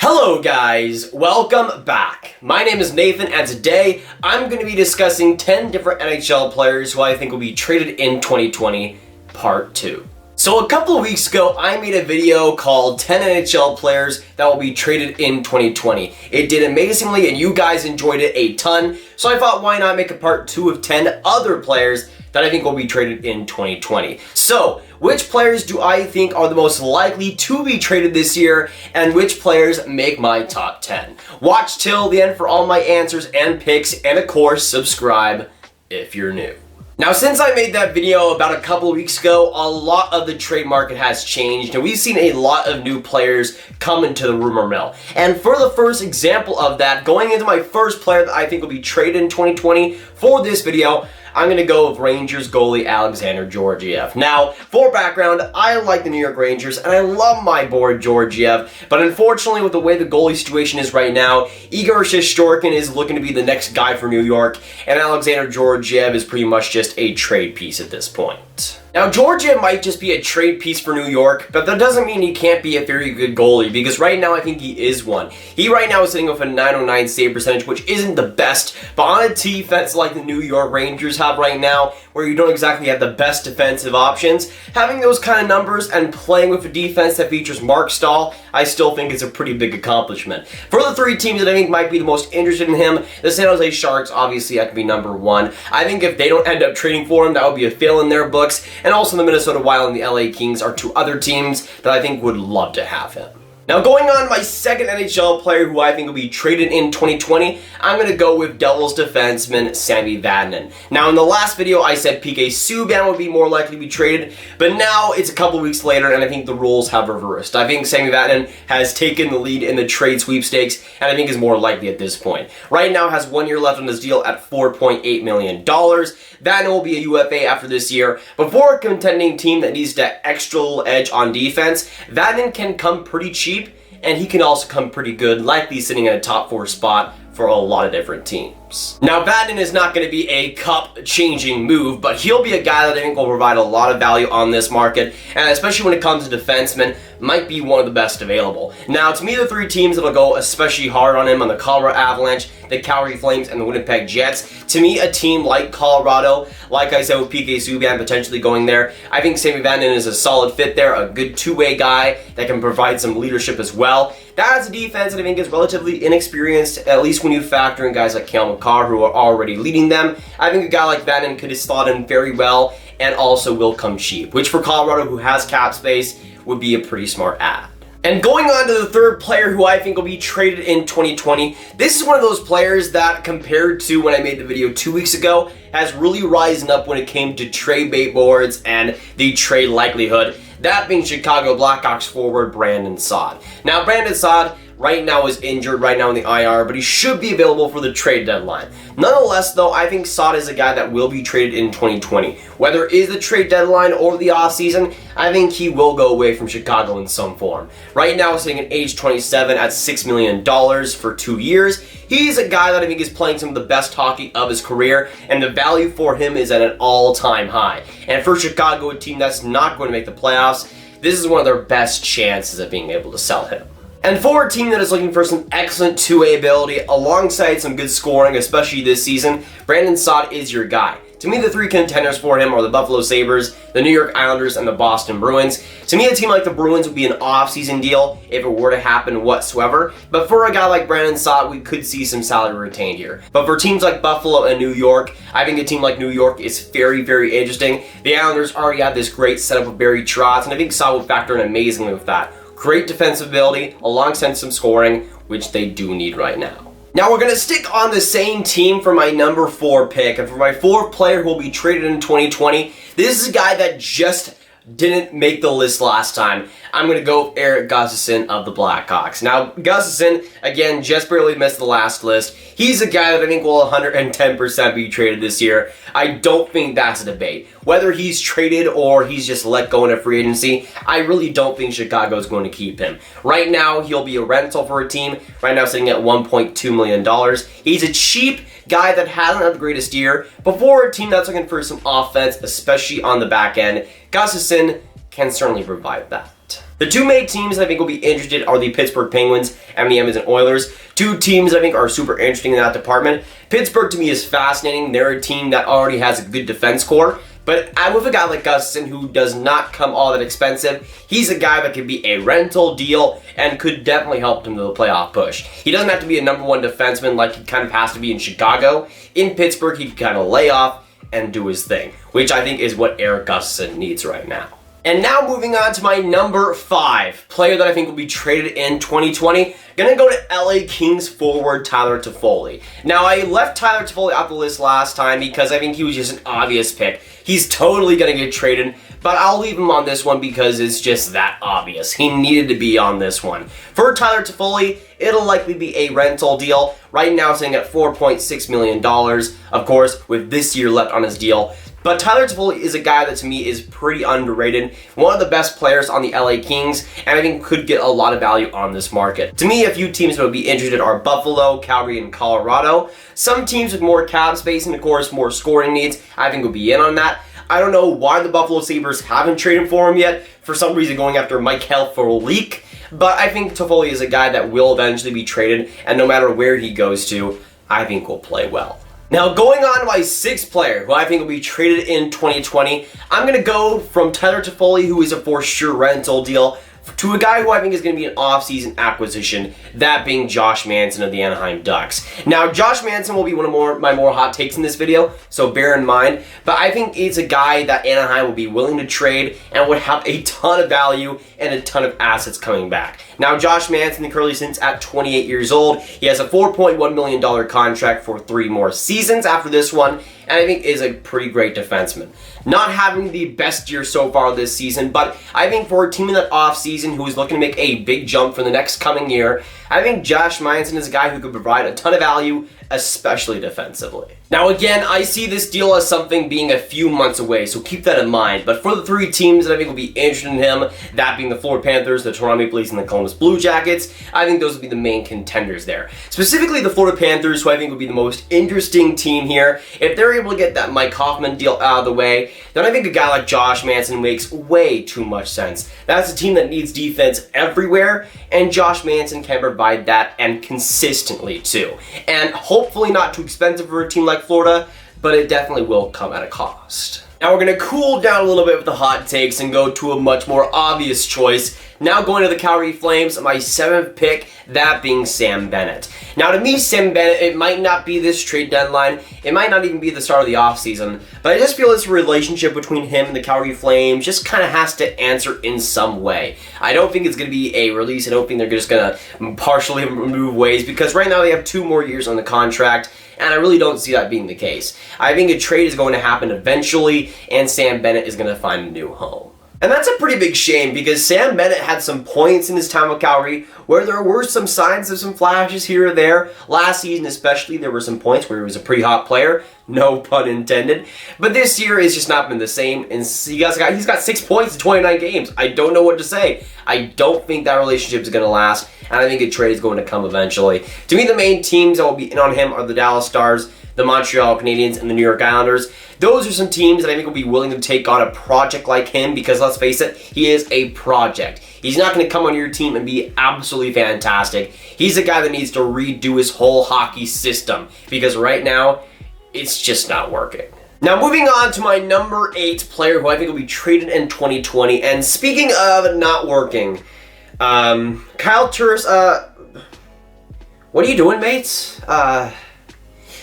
Hello guys, welcome back. My name is Nathan and today I'm going to be discussing 10 different NHL players who I think will be traded in 2020, part 2. So a couple of weeks ago I made a video called 10 NHL players that will be traded in 2020. It did amazingly and you guys enjoyed it a ton, so I thought why not make a part 2 of 10 other players that I think will be traded in 2020. So, which players do I think are the most likely to be traded this year, and which players make my top 10? Watch till the end for all my answers and picks, and of course, subscribe if you're new. Now, since I made that video about a couple of weeks ago, a lot of the trade market has changed, and we've seen a lot of new players come into the rumor mill. And for the first example of that, going into my first player that I think will be traded in 2020 for this video, I'm going to go with Rangers goalie Alexander Georgiev. Now, for background, I like the New York Rangers and I love my boy Georgiev, but unfortunately with the way the goalie situation is right now, Igor Shesterkin is looking to be the next guy for New York, and Alexander Georgiev is pretty much just a trade piece at this point. Now, Georgiev might just be a trade piece for New York, but that doesn't mean he can't be a very good goalie, because right now I think he is one. He right now is sitting with a .909 save percentage, which isn't the best, but on a defense like the New York Rangers have right now, where you don't exactly have the best defensive options, having those kind of numbers and playing with a defense that features Mark Stahl, I still think is a pretty big accomplishment. For the three teams that I think might be the most interested in him, the San Jose Sharks, obviously that could be number one. I think if they don't end up trading for him, that would be a fail in their books. And also the Minnesota Wild and the LA Kings are two other teams that I think would love to have him. Now, going on my second NHL player who I think will be traded in 2020, I'm going to go with Devils defenseman Sami Vatanen. Now, in the last video, I said PK Subban would be more likely to be traded, but now it's a couple weeks later, and I think the roles have reversed. I think Sami Vatanen has taken the lead in the trade sweepstakes, and I think is more likely at this point. Right now, has 1 year left on his deal at $4.8 million. Vatanen will be a UFA after this year, but for a contending team that needs that extra little edge on defense, Vatanen can come pretty cheap, and he can also come pretty good, likely sitting in a top 4 spot for a lot of different teams. Now, Vatanen is not going to be a cup-changing move, but he'll be a guy that I think will provide a lot of value on this market, and especially when it comes to defensemen, might be one of the best available. Now, to me, the three teams that'll go especially hard on him on the Colorado Avalanche, the Calgary Flames, and the Winnipeg Jets. To me, a team like Colorado, like I said with PK Subban potentially going there, I think Sami Vatanen is a solid fit there, a good two-way guy that can provide some leadership as well. That's a defense that I think is relatively inexperienced, at least when you factor in guys like Cale Makar who are already leading them. I think a guy like Vatanen could slot in very well and also will come cheap, which for Colorado, who has cap space, would be a pretty smart ad. And going on to the third player who I think will be traded in 2020, this is one of those players that, compared to when I made the video 2 weeks ago, has really risen up when it came to trade bait boards and the trade likelihood. That being Chicago Blackhawks forward Brandon Saad. Now, Brandon Saad right now is injured right now in the IR, but he should be available for the trade deadline. Nonetheless, though, I think Saad is a guy that will be traded in 2020. Whether it is the trade deadline or the offseason, I think he will go away from Chicago in some form. Right now, sitting at age 27 at $6 million for 2 years. He's a guy that I think is playing some of the best hockey of his career, and the value for him is at an all-time high. And for Chicago, a team that's not going to make the playoffs, this is one of their best chances of being able to sell him. And for a team that is looking for some excellent two-way ability alongside some good scoring, especially this season, Brandon Saad is your guy. To me, the three contenders for him are the Buffalo Sabres, the New York Islanders, and the Boston Bruins. To me, a team like the Bruins would be an off-season deal if it were to happen whatsoever. But for a guy like Brandon Saad, we could see some salary retained here. But for teams like Buffalo and New York, I think a team like New York is very, very interesting. The Islanders already have this great setup of Barry Trotz, and I think Saad will factor in amazingly with that. Great defensive ability alongside some scoring, which they do need right now. Now, we're going to stick on the same team for my number 4 pick, and for my 4th player who will be traded in 2020, this is a guy that just didn't make the list last time. I'm going to go with Erik Gustafsson of the Blackhawks. Now, Gustafsson, again, just barely missed the last list. He's a guy that I think will 110% be traded this year. I don't think that's a debate. Whether he's traded or he's just let go in a free agency, I really don't think Chicago's going to keep him. Right now, he'll be a rental for a team. Right now, sitting at $1.2 million. He's a cheap guy that hasn't had the greatest year, but for a team that's looking for some offense, especially on the back end, Gustafsson can certainly provide that. The two main teams I think will be interested are the Pittsburgh Penguins and the Edmonton Oilers. Two teams I think are super interesting in that department. Pittsburgh to me is fascinating. They're a team that already has a good defense core. But with a guy like Gustafsson who does not come all that expensive, he's a guy that could be a rental deal and could definitely help him to the playoff push. He doesn't have to be a number one defenseman like he kind of has to be in Chicago. In Pittsburgh, he can kind of lay off and do his thing, which I think is what Erik Gustafsson needs right now. And now moving on to my number 5 player that I think will be traded in 2020. Gonna go to LA Kings forward Tyler Toffoli. Now I left Tyler Toffoli out the list last time because I think he was just an obvious pick. He's totally gonna get traded, but I'll leave him on this one because it's just that obvious. He needed to be on this one. For Tyler Toffoli, it'll likely be a rental deal. Right now sitting at $4.6 million, of course, with this year left on his deal. But Tyler Toffoli is a guy that to me is pretty underrated. One of the best players on the LA Kings, and I think could get a lot of value on this market. To me, a few teams that would be interested are Buffalo, Calgary, and Colorado. Some teams with more cap space and of course more scoring needs, I think would be in on that. I don't know why the Buffalo Sabres haven't traded for him yet. For some reason going after Michael Frolik. But I think Toffoli is a guy that will eventually be traded, and no matter where he goes to, I think will play well. Now going on to my 6th player, who I think will be traded in 2020, I'm going to go from Tyler Toffoli, who is a for sure rental deal, to a guy who I think is going to be an off-season acquisition, that being Josh Manson of the Anaheim Ducks. Now, Josh Manson will be one of my more hot takes in this video, so bear in mind, but I think it's a guy that Anaheim will be willing to trade and would have a ton of value and a ton of assets coming back. Now, Josh Manson currently sits at 28 years old. He has a $4.1 million contract for 3 more seasons after this one, and I think is a pretty great defenseman. Not having the best year so far this season, but I think for a team in that offseason who is looking to make a big jump for the next coming year, I think Josh Manson is a guy who could provide a ton of value, especially defensively. Now again, I see this deal as something being a few months away, so keep that in mind. But for the 3 teams that I think will be interested in him, that being the Florida Panthers, the Toronto Maple Leafs, and the Columbus Blue Jackets, I think those will be the main contenders there. Specifically the Florida Panthers, who I think would be the most interesting team here. If they're able to get that Mike Hoffman deal out of the way, then I think a guy like Josh Manson makes way too much sense. That's a team that needs defense everywhere, and Josh Manson can provide that, and consistently too. And hopefully not too expensive for a team like Florida, but it definitely will come at a cost. Now we're going to cool down a little bit with the hot takes and go to a much more obvious choice. Now going to the Calgary Flames, my 7th pick, that being Sam Bennett. Now to me, Sam Bennett, it might not be this trade deadline, it might not even be the start of the offseason, but I just feel this relationship between him and the Calgary Flames just kind of has to answer in some way. I don't think it's going to be a release, I don't think they're just going to partially remove ways, because right now they have 2 more years on the contract, and I really don't see that being the case. I think a trade is going to happen eventually, and Sam Bennett is going to find a new home. And that's a pretty big shame because Sam Bennett had some points in his time with Calgary where there were some signs of some flashes here or there. Last season especially, there were some points where he was a pretty hot player. No pun intended. But this year has just not been the same, and he's got 6 points in 29 games. I don't know what to say. I don't think that relationship is going to last, and I think a trade is going to come eventually. To me, the main teams that will be in on him are the Dallas Stars, the Montreal Canadiens, and the New York Islanders. Those are some teams that I think will be willing to take on a project like him because, let's face it, he is a project. He's not going to come on your team and be absolutely fantastic. He's a guy that needs to redo his whole hockey system because right now, it's just not working. Now moving on to my number 8 player who I think will be traded in 2020, and speaking of not working, Kyle Turris, what are you doing, mates?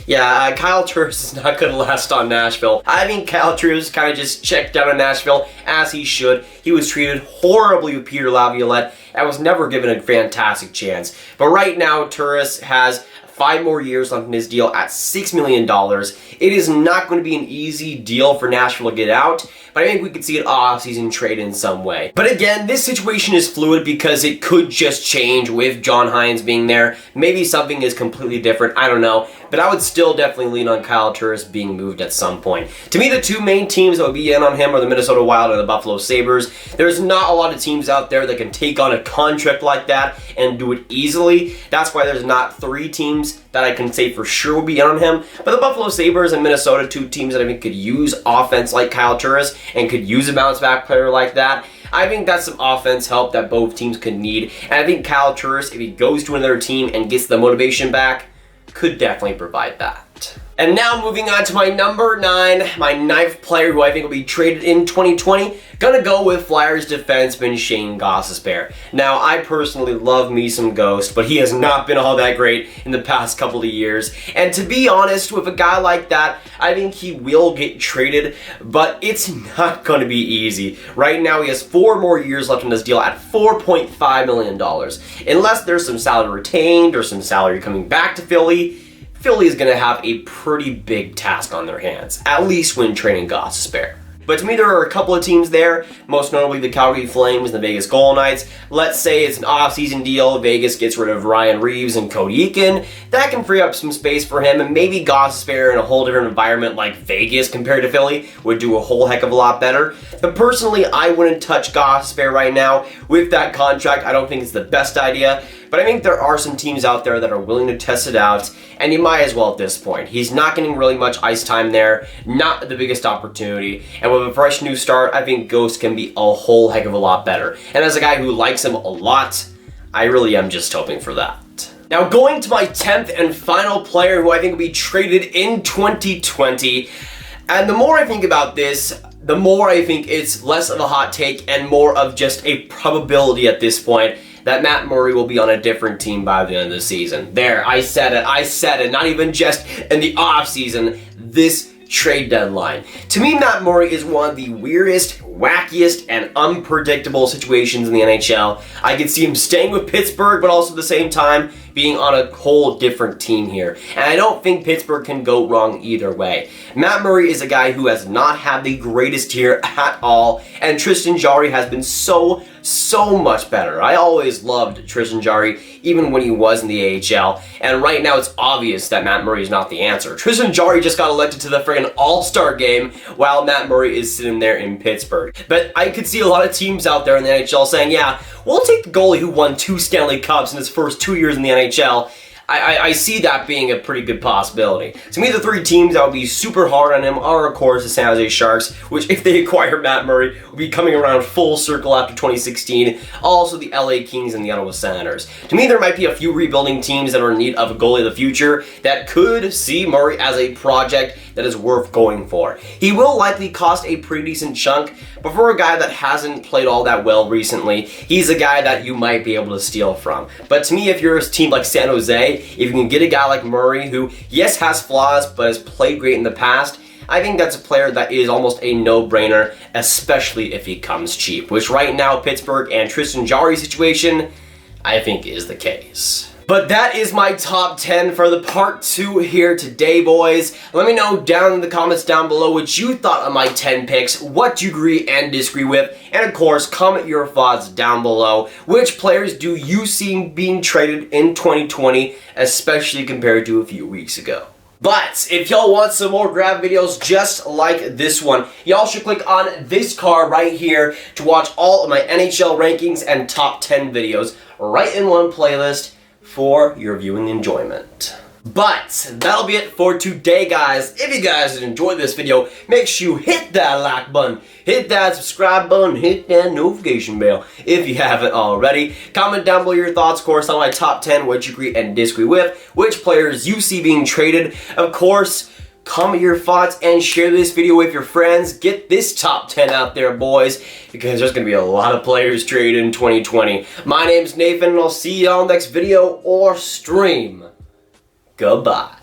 Yeah, Kyle Turris is not going to last on Nashville. I think Kyle Turris kind of just checked down on Nashville, as he should. He was treated horribly with Peter Laviolette and was never given a fantastic chance. But right now, Turris has 5 more years left in his deal at $6 million. It is not going to be an easy deal for Nashville to get out, but I think we could see an off-season trade in some way. But again, this situation is fluid because it could just change with John Hynes being there. Maybe something is completely different, I don't know. But I would still definitely lean on Kyle Turris being moved at some point. To me, the 2 main teams that would be in on him are the Minnesota Wild and the Buffalo Sabres. There's not a lot of teams out there that can take on a contract like that and do it easily. That's why there's not 3 teams that I can say for sure will be in on him. But the Buffalo Sabres and Minnesota, 2 teams that I think could use offense like Kyle Turris and could use a bounce back player like that. I think that's some offense help that both teams could need. And I think Kyle Turris, if he goes to another team and gets the motivation back, could definitely provide that. And now moving on to my number 9, my 9th player who I think will be traded in 2020. Gonna go with Flyers defenseman Shane Gostisbehere. Now, I personally love me some Ghost, but he has not been all that great in the past couple of years. And to be honest, with a guy like that, I think he will get traded, but it's not gonna be easy. Right now, he has 4 more years left on his deal at $4.5 million. Unless there's some salary retained or some salary coming back to Philly, Philly is going to have a pretty big task on their hands, at least when trading Gostisbehere. But to me, there are a couple of teams there, most notably the Calgary Flames and the Vegas Golden Knights. Let's say it's an off-season deal, Vegas gets rid of Ryan Reeves and Cody Eakin. That can free up some space for him, and maybe Gostisbehere in a whole different environment like Vegas compared to Philly would do a whole heck of a lot better. But personally, I wouldn't touch Gostisbehere right now. With that contract, I don't think it's the best idea. But I think there are some teams out there that are willing to test it out, and you might as well at this point. He's not getting really much ice time there, not the biggest opportunity, and with a fresh new start, I think Ghost can be a whole heck of a lot better. And as a guy who likes him a lot, I really am just hoping for that. Now going to my 10th and final player who I think will be traded in 2020, and the more I think about this, the more I think it's less of a hot take and more of just a probability at this point that Matt Murray will be on a different team by the end of the season. There, I said it, not even just in the offseason, this trade deadline. To me, Matt Murray is one of the weirdest, wackiest, and unpredictable situations in the NHL. I could see him staying with Pittsburgh, but also at the same time being on a whole different team here. And I don't think Pittsburgh can go wrong either way. Matt Murray is a guy who has not had the greatest year at all, and Tristan Jarry has been so much better. I always loved Tristan Jarry, even when he was in the AHL, and right now it's obvious that Matt Murray is not the answer. Tristan Jarry just got elected to the friggin' All-Star game while Matt Murray is sitting there in Pittsburgh. But I could see a lot of teams out there in the NHL saying, yeah, we'll take the goalie who won 2 Stanley Cups in his first 2 years in the NHL. I see that being a pretty good possibility. To me, the 3 teams that would be super hard on him are, of course, the San Jose Sharks, which, if they acquire Matt Murray, will be coming around full circle after 2016. Also, the LA Kings and the Ottawa Senators. To me, there might be a few rebuilding teams that are in need of a goalie of the future that could see Murray as a project that is worth going for. He will likely cost a pretty decent chunk, but for a guy that hasn't played all that well recently, he's a guy that you might be able to steal from. But to me, if you're a team like San Jose, if you can get a guy like Murray, who, yes, has flaws, but has played great in the past, I think that's a player that is almost a no-brainer, especially if he comes cheap, which right now, Pittsburgh and Tristan Jarry's situation, I think is the case. But that is my top 10 for the part 2 here today, boys. Let me know down in the comments down below what you thought of my 10 picks, what you agree and disagree with, and of course, comment your thoughts down below. Which players do you see being traded in 2020, especially compared to a few weeks ago? But if y'all want some more Grav videos just like this one, y'all should click on this card right here to watch all of my NHL rankings and top 10 videos right in one playlist for your viewing enjoyment. But that'll be it for today, guys. If you guys enjoyed this video, make sure you hit that like button, hit that subscribe button, hit that notification bell if you haven't already. Comment down below your thoughts, of course, on my top 10, what you agree and disagree with, which players you see being traded. Of course, comment your thoughts and share this video with your friends. Get this top 10 out there, boys, because there's going to be a lot of players traded in 2020. My name's Nathan, and I'll see you on the next video or stream. Goodbye.